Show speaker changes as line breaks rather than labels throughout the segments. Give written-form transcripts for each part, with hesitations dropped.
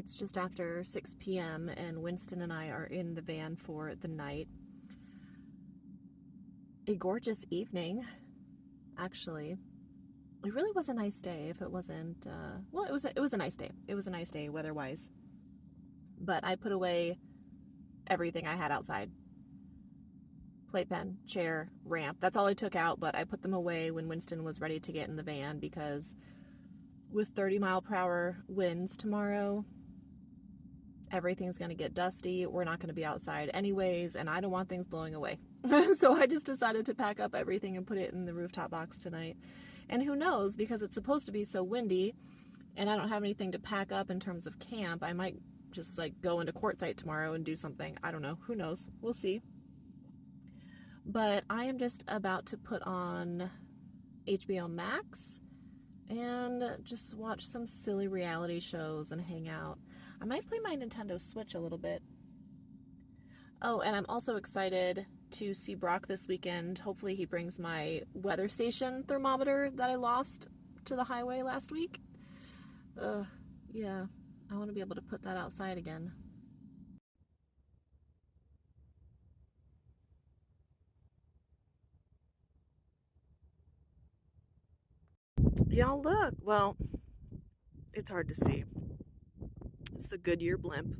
It's just after 6 p.m. and Winston and I are in the van for the night. A gorgeous evening, actually. It really was a nice day. If it wasn't, well, it was a nice day. It was a nice day weather-wise. But I put away everything I had outside. Playpen, chair, ramp. That's all I took out, but I put them away when Winston was ready to get in the van because with 30-mile-per-hour winds tomorrow, everything's going to get dusty. We're not going to be outside anyways, and I don't want things blowing away. So I just decided to pack up everything and put it in the rooftop box tonight. And who knows, because it's supposed to be so windy and I don't have anything to pack up in terms of camp, I might just like go into Quartzsite tomorrow and do something. I don't know. Who knows? We'll see. But I am just about to put on HBO Max and just watch some silly reality shows and hang out. I might play my Nintendo Switch a little bit. Oh, and I'm also excited to see Brock this weekend. Hopefully he brings my weather station thermometer that I lost to the highway last week. Yeah, I want to be able to put that outside again. Y'all look. Well, it's hard to see. It's the Goodyear blimp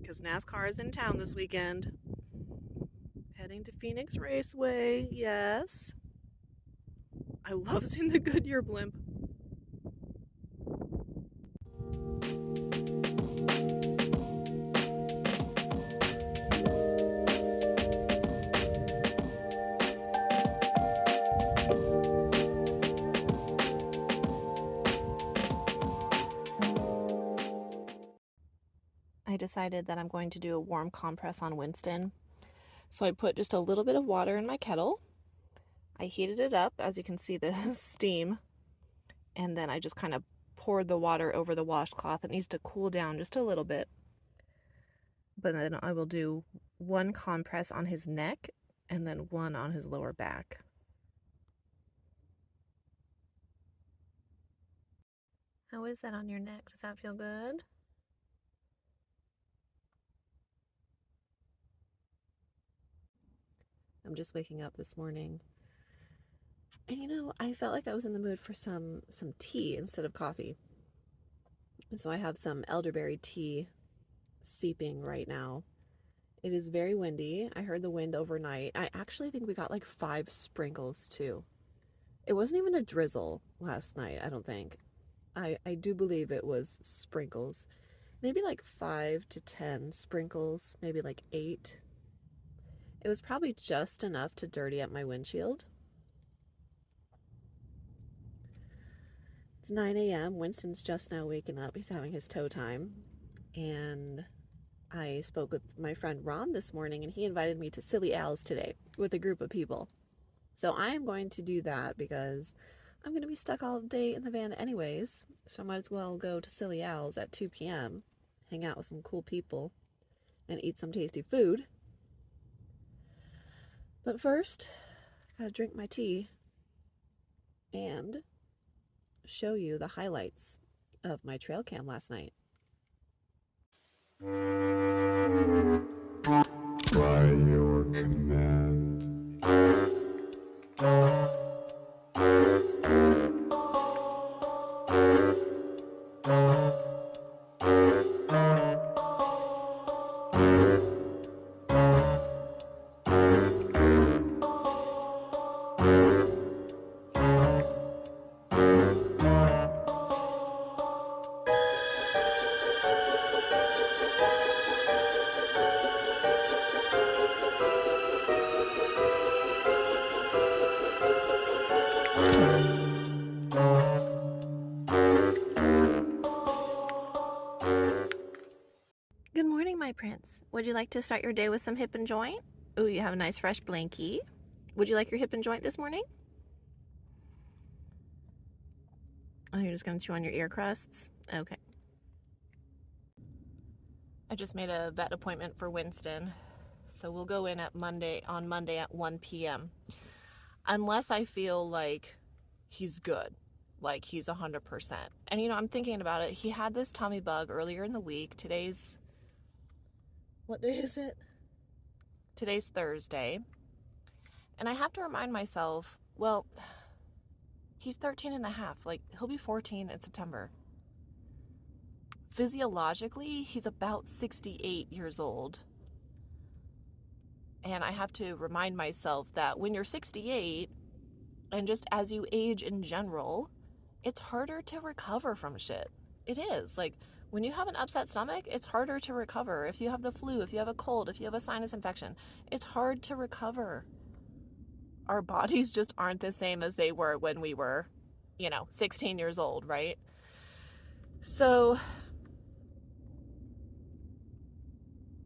because NASCAR is in town this weekend. Heading to Phoenix Raceway, yes. I love seeing the Goodyear blimp. I decided that I'm going to do a warm compress on Winston. So I put just a little bit of water in my kettle. I heated it up, as you can see the steam. And then I just kind of poured the water over the washcloth. It needs to cool down just a little bit. But then I will do one compress on his neck and then one on his lower back. How is that on your neck? Does that feel good? I'm just waking up this morning. And you know, I felt like I was in the mood for some tea instead of coffee. And so I have some elderberry tea seeping right now. It is very windy. I heard the wind overnight. I actually think we got like 5 sprinkles too. It wasn't even a drizzle last night, I don't think. I do believe it was sprinkles. Maybe like 5 to 10 sprinkles, maybe like 8. It was probably just enough to dirty up my windshield. It's 9 a.m. Winston's just now waking up. He's having his toe time. And I spoke with my friend Ron this morning, and he invited me to Silly Al's today with a group of people. So I am going to do that because I'm going to be stuck all day in the van anyways. So I might as well go to Silly Al's at 2 p.m., hang out with some cool people, and eat some tasty food. But first, I gotta drink my tea and show you the highlights of my trail cam last night.
By your command.
Good morning, my prince. Would you like to start your day with some hip and joint? Ooh, you have a nice fresh blankie. Would you like your hip and joint this morning? Oh, you're just going to chew on your ear crusts? Okay. I just made a vet appointment for Winston. So we'll go in on Monday at 1 p.m. Unless I feel like he's good. like he's 100%. And you know, I'm thinking about it. He had this tummy bug earlier in the week. What day is it? Today's Thursday. And I have to remind myself, well, he's 13 and a half. Like, he'll be 14 in September. Physiologically, he's about 68 years old. And I have to remind myself that when you're 68, and just as you age in general, it's harder to recover from shit. It is. Like, when you have an upset stomach, it's harder to recover. If you have the flu, if you have a cold, if you have a sinus infection, it's hard to recover. Our bodies just aren't the same as they were when we were, 16 years old, right? So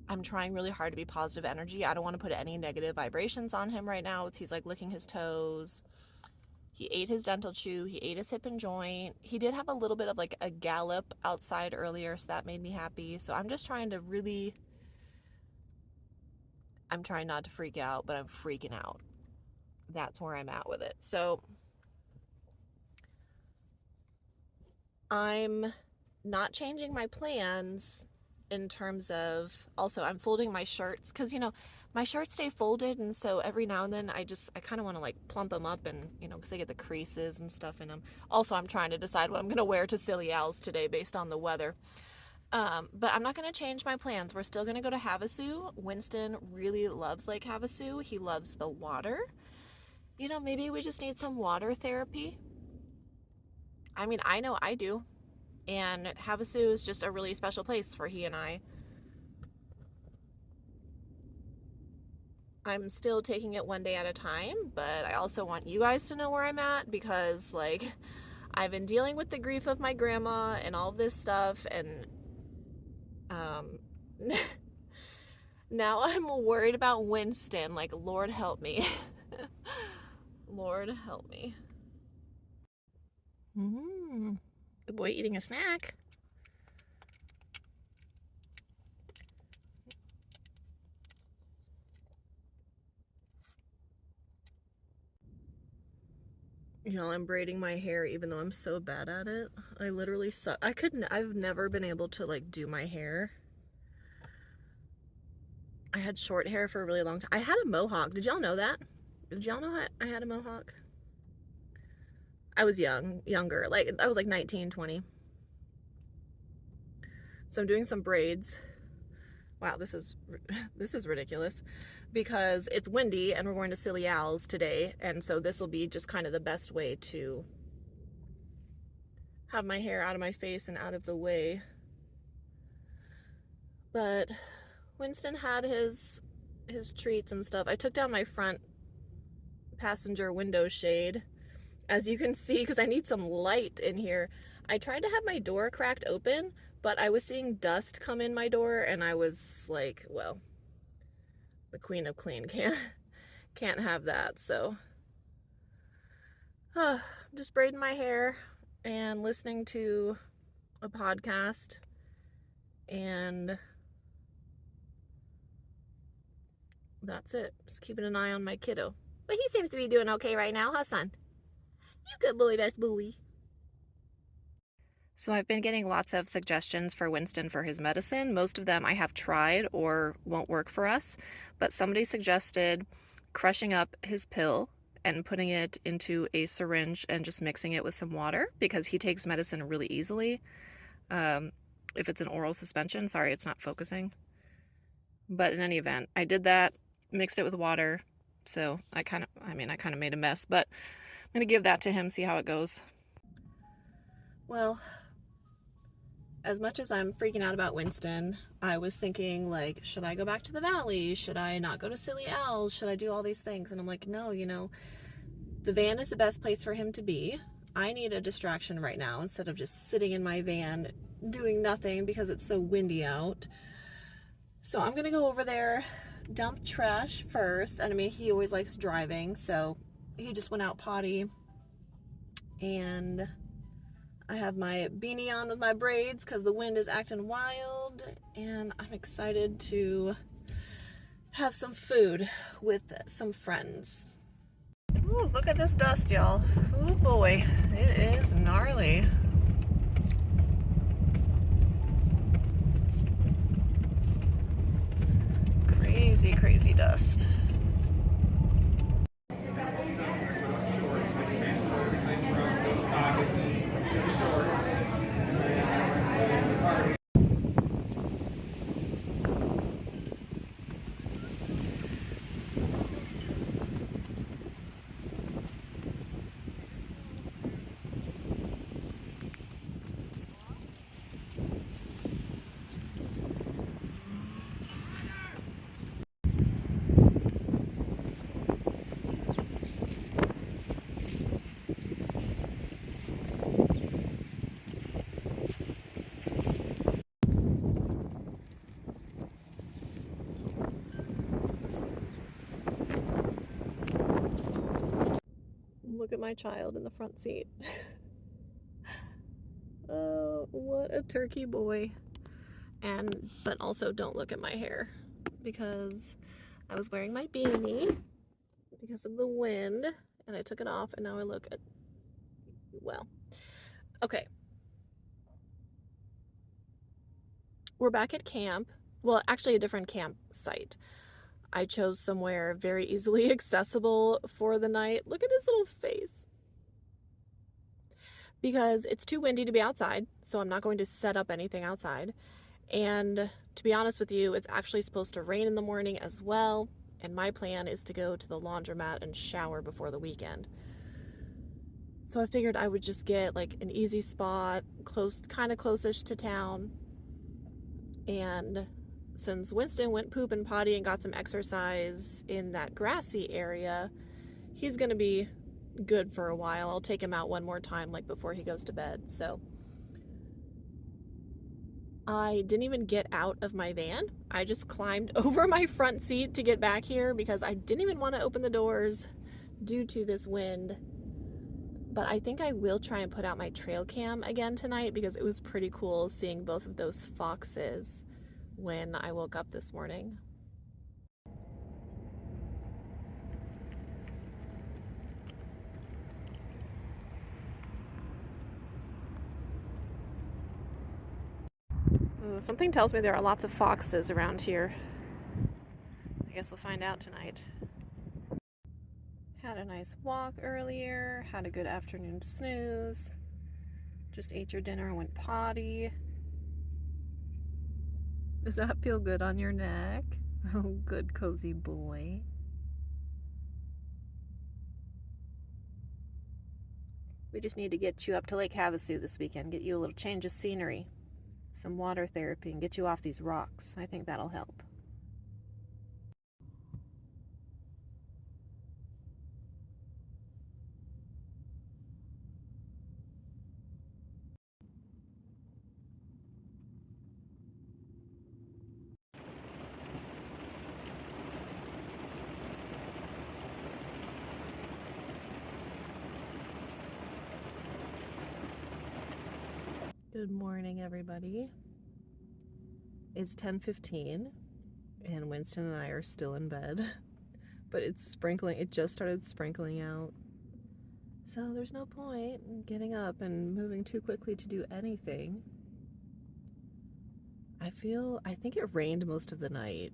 I'm trying really hard to be positive energy. I don't want to put any negative vibrations on him right now. He's like licking his toes. He ate his dental chew. He ate his hip and joint. He did have a little bit of like a gallop outside earlier, so that made me happy. So I'm just trying to I'm trying not to freak out, but I'm freaking out. That's where I'm at with it. So I'm not changing my plans in terms of, also I'm folding my shirts because my shirts stay folded, and so every now and then I kind of want to like plump them up, and because they get the creases and stuff in them. Also, I'm trying to decide what I'm going to wear to Silly Al's today based on the weather. But I'm not going to change my plans. We're still going to go to Havasu. Wynston really loves Lake Havasu. He loves the water. Maybe we just need some water therapy. I mean, I know I do. And Havasu is just a really special place for he and I. I'm still taking it one day at a time, but I also want you guys to know where I'm at, because like I've been dealing with the grief of my grandma and all of this stuff, and now I'm worried about Wynston. Like, Lord help me. Lord help me. Good boy eating a snack. I'm braiding my hair even though I'm so bad at it. I literally suck. I've never been able to like do my hair. I had short hair for a really long time. I had a mohawk. Did y'all know that? Did y'all know I had a mohawk? I was younger. Like, I was like 19, 20. So I'm doing some braids. Wow, this is ridiculous, because it's windy and we're going to Silly Al's today, and so this will be just kind of the best way to have my hair out of my face and out of the way. But Wynston had his treats and stuff. I took down my front passenger window shade, as you can see, because I need some light in here. I tried to have my door cracked open, but I was seeing dust come in my door, and I was like, well, the queen of clean can't have that. So I'm just braiding my hair and listening to a podcast, and that's it. Just keeping an eye on my kiddo. But he seems to be doing okay right now, huh, son? You good boy, best boy. So I've been getting lots of suggestions for Wynston for his medicine. Most of them I have tried or won't work for us, but somebody suggested crushing up his pill and putting it into a syringe and just mixing it with some water, because he takes medicine really easily. If it's an oral suspension, sorry, it's not focusing. But in any event, I did that, mixed it with water. So I kind of made a mess, but I'm going to give that to him, see how it goes. Well, as much as I'm freaking out about Wynston, I was thinking, like, should I go back to the valley? Should I not go to Silly Al's? Should I do all these things? And I'm like, no, the van is the best place for him to be. I need a distraction right now instead of just sitting in my van doing nothing because it's so windy out. So I'm going to go over there, dump trash first. And I mean, he always likes driving, so he just went out potty. And I have my beanie on with my braids because the wind is acting wild, and I'm excited to have some food with some friends. Ooh, look at this dust, y'all. Oh boy, it is gnarly. Crazy, crazy dust. Look at my child in the front seat. Oh, what a turkey boy. But also don't look at my hair because I was wearing my beanie because of the wind and I took it off and now I look at, well, okay. We're back at camp. Well, actually a different campsite. I chose somewhere very easily accessible for the night. Look at his little face. Because it's too windy to be outside, so I'm not going to set up anything outside. And to be honest with you, it's actually supposed to rain in the morning as well. And my plan is to go to the laundromat and shower before the weekend. So I figured I would just get like an easy spot, kind of close-ish to town. And since Wynston went poop and potty and got some exercise in that grassy area, he's gonna be good for a while. I'll take him out one more time, like before he goes to bed. So I didn't even get out of my van. I just climbed over my front seat to get back here because I didn't even want to open the doors due to this wind. But I think I will try and put out my trail cam again tonight because it was pretty cool seeing both of those foxes when I woke up this morning. Ooh, something tells me there are lots of foxes around here. I guess we'll find out tonight. Had a nice walk earlier, had a good afternoon snooze. Just ate your dinner and went potty. Does that feel good on your neck? Oh, good cozy boy. We just need to get you up to Lake Havasu this weekend, get you a little change of scenery, some water therapy, and get you off these rocks. I think that'll help. Good morning, everybody. It's 10:15 and Winston and I are still in bed, but it's sprinkling. It just started sprinkling out. So there's no point in getting up and moving too quickly to do anything. I think it rained most of the night.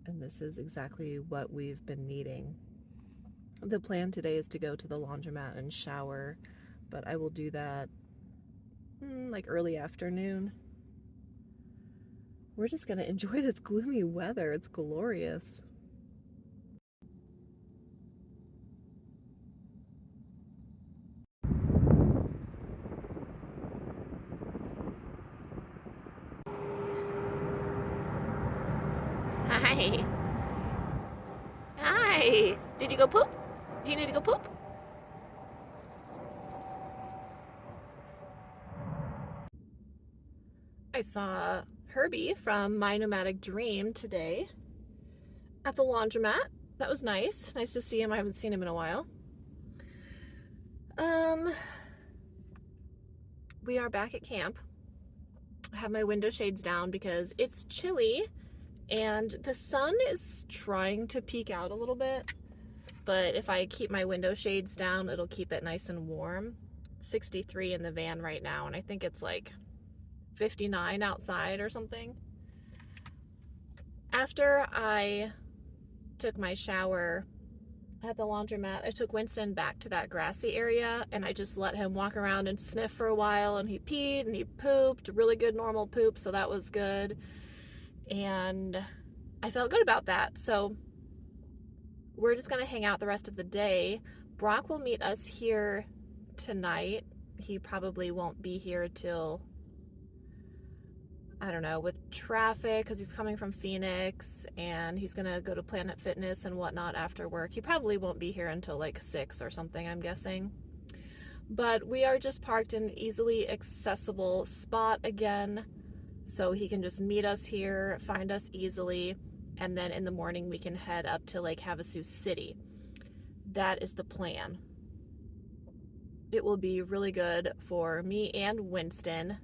And this is exactly what we've been needing. The plan today is to go to the laundromat and shower, but I will do that like early afternoon. We're just gonna enjoy this gloomy weather. It's glorious. Hi. Hi. Did you go poop? Do you need to go poop? I saw Herbie from My Nomadic Dream today at the laundromat. That was nice. Nice to see him. I haven't seen him in a while. We are back at camp. I have my window shades down because it's chilly And the sun is trying to peek out a little bit, but if I keep my window shades down, it'll keep it nice and warm. 63 in the van right now, and I think it's like 59 outside or something. After I took my shower at the laundromat, I took Wynston back to that grassy area and I just let him walk around and sniff for a while, and he peed and he pooped, really good normal poop, so that was good. And I felt good about that. So we're just gonna hang out the rest of the day. Brock will meet us here tonight. He probably won't be here till, I don't know, with traffic, because he's coming from Phoenix and he's gonna go to Planet Fitness and whatnot after work. He probably won't be here until like 6 or something, I'm guessing. But we are just parked in an easily accessible spot again, so he can just meet us here, find us easily, and then in the morning we can head up to Lake Havasu City. That is the plan. It will be really good for me and Wynston.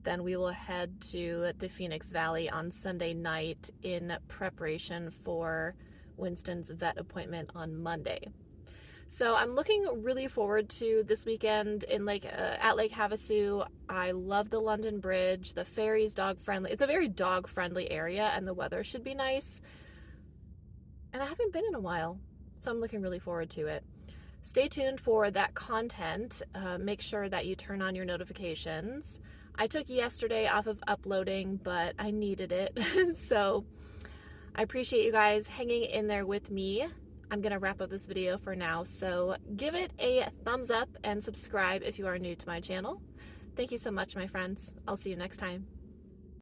Then we will head to the Phoenix Valley on Sunday night in preparation for Winston's vet appointment on Monday. So I'm looking really forward to this weekend in at Lake Havasu. I love the London Bridge. The ferry's dog friendly. It's a very dog friendly area, and the weather should be nice. And I haven't been in a while, so I'm looking really forward to it. Stay tuned for that content. Make sure that you turn on your notifications. I took yesterday off of uploading, but I needed it. So I appreciate you guys hanging in there with me. I'm going to wrap up this video for now. So give it a thumbs up and subscribe if you are new to my channel. Thank you so much, my friends. I'll see you next time.